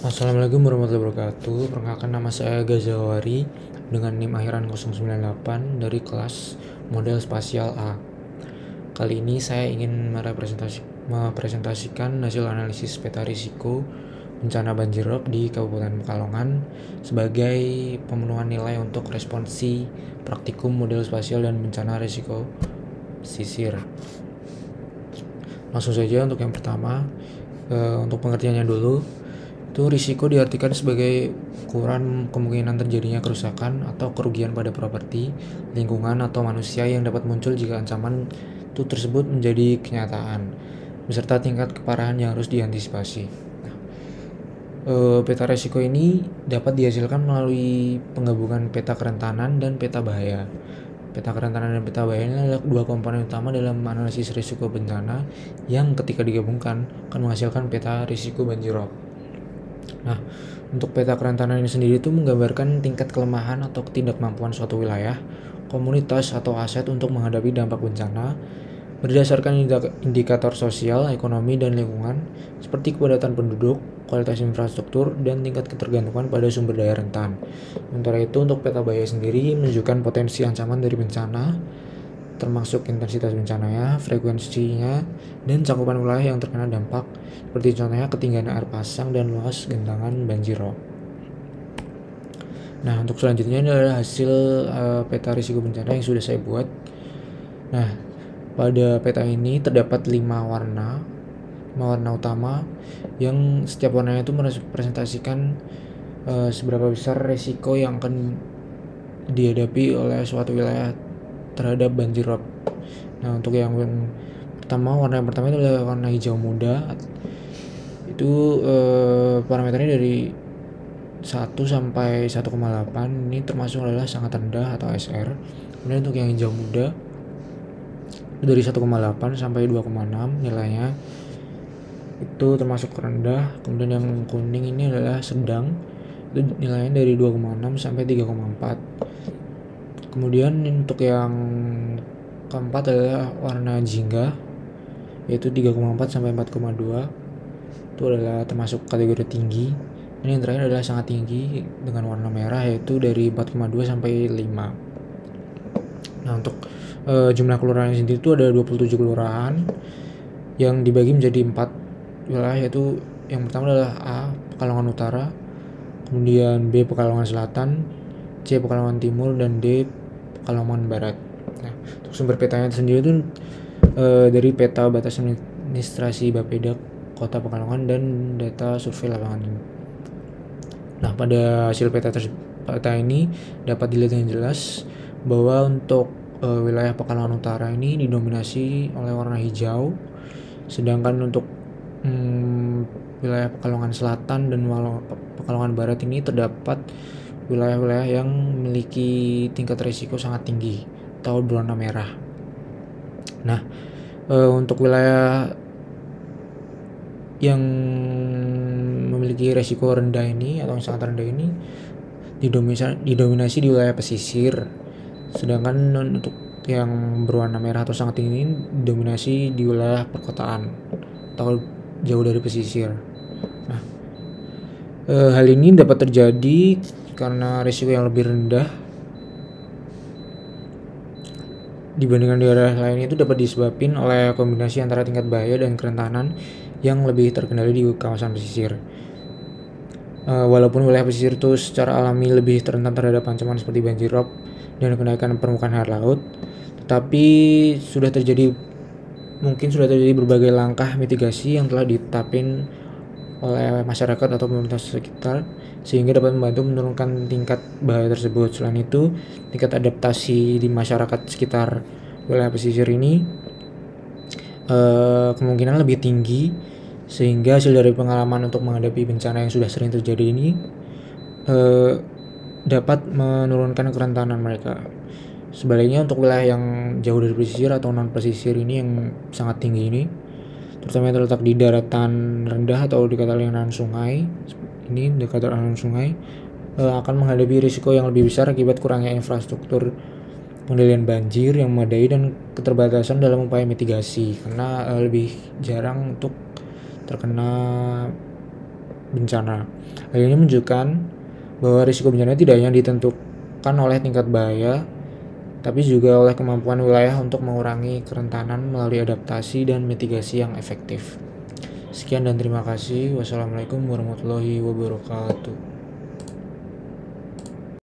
Assalamualaikum warahmatullahi wabarakatuh. Perkenalkan, nama saya Gazawari dengan NIM akhiran 098 dari kelas model spasial A. Kali ini saya ingin mempresentasikan hasil analisis peta risiko bencana banjirop di Kabupaten Pekalongan sebagai pemenuhan nilai untuk responsi praktikum model spasial dan bencana risiko pesisir. Langsung saja untuk yang pertama, untuk pengertiannya dulu. Itu risiko diartikan sebagai ukuran kemungkinan terjadinya kerusakan atau kerugian pada properti, lingkungan, atau manusia yang dapat muncul jika ancaman itu tersebut menjadi kenyataan, beserta tingkat keparahan yang harus diantisipasi. Peta risiko ini dapat dihasilkan melalui penggabungan peta kerentanan dan peta bahaya. Peta kerentanan dan peta bahaya ini adalah dua komponen utama dalam analisis risiko bencana yang ketika digabungkan akan menghasilkan peta risiko banjirop. Nah, untuk peta kerentanan ini sendiri itu menggambarkan tingkat kelemahan atau ketidakmampuan suatu wilayah, komunitas, atau aset untuk menghadapi dampak bencana berdasarkan indikator sosial, ekonomi, dan lingkungan seperti kepadatan penduduk, kualitas infrastruktur, dan tingkat ketergantungan pada sumber daya rentan. Sementara itu, untuk peta bahaya sendiri menunjukkan potensi ancaman dari bencana, termasuk intensitas bencananya, frekuensinya, dan cakupan wilayah yang terkena dampak, seperti contohnya ketinggian air pasang dan luas genangan banjirop. Nah, untuk selanjutnya ini adalah hasil peta risiko bencana yang sudah saya buat. Nah, pada peta ini terdapat 5 warna utama yang setiap warnanya itu merepresentasikan seberapa besar risiko yang akan dihadapi oleh suatu wilayah terhadap banjirop. Nah, untuk yang pertama, warna yang pertama itu adalah warna hijau muda. Itu parameternya dari 1 sampai 1,8. Ini termasuk adalah sangat rendah atau SR. Kemudian untuk yang hijau muda itu dari 1,8 sampai 2,6 nilainya. Itu termasuk rendah. Kemudian yang kuning ini adalah sedang. Itu nilainya dari 2,6 sampai 3,4. Kemudian untuk yang keempat adalah warna jingga, yaitu 3,4 sampai 4,2. Itu adalah termasuk kategori tinggi. Dan yang terakhir adalah sangat tinggi dengan warna merah, yaitu dari 4,2 sampai 5. Nah, untuk jumlah kelurahan sendiri itu ada 27 kelurahan yang dibagi menjadi 4 wilayah, yaitu yang pertama adalah A, Pekalongan Utara, kemudian B, Pekalongan Selatan, C, Pekalongan Timur, dan D, Pekalongan Barat. Nah, untuk sumber petanya sendiri itu dari peta batas administrasi Bapeda Kota Pekalongan dan data survei lapangan. Nah, pada hasil peta ini dapat dilihat dengan jelas bahwa untuk wilayah Pekalongan Utara ini didominasi oleh warna hijau, sedangkan untuk wilayah Pekalongan Selatan dan Pekalongan Barat ini terdapat wilayah-wilayah yang memiliki tingkat risiko sangat tinggi atau berwarna merah. Nah, untuk wilayah yang memiliki risiko rendah ini atau yang sangat rendah ini didominasi di wilayah pesisir, sedangkan untuk yang berwarna merah atau sangat tinggi ini didominasi di wilayah perkotaan atau jauh dari pesisir. Nah, hal ini dapat terjadi karena risiko yang lebih rendah dibandingkan daerah lain itu dapat disebabkan oleh kombinasi antara tingkat bahaya dan kerentanan yang lebih terkendali di kawasan pesisir. Walaupun wilayah pesisir itu secara alami lebih rentan terhadap ancaman seperti banjirop dan kenaikan permukaan air laut, tetapi mungkin sudah terjadi berbagai langkah mitigasi yang telah ditetapkan oleh masyarakat atau pemerintah sekitar sehingga dapat membantu menurunkan tingkat bahaya tersebut. Selain itu, tingkat adaptasi di masyarakat sekitar wilayah pesisir ini kemungkinan lebih tinggi, sehingga hasil dari pengalaman untuk menghadapi bencana yang sudah sering terjadi ini dapat menurunkan kerentanan mereka. Sebaliknya, untuk wilayah yang jauh dari pesisir atau non pesisir ini yang sangat tinggi ini, terutama yang terletak di daratan rendah atau dekat aliran sungai, akan menghadapi risiko yang lebih besar akibat kurangnya infrastruktur pengendalian banjir yang memadai dan keterbatasan dalam upaya mitigasi, karena lebih jarang untuk terkena bencana. Hal ini menunjukkan bahwa risiko bencana tidak hanya ditentukan oleh tingkat bahaya, tapi juga oleh kemampuan wilayah untuk mengurangi kerentanan melalui adaptasi dan mitigasi yang efektif. Sekian dan terima kasih. Wassalamualaikum warahmatullahi wabarakatuh.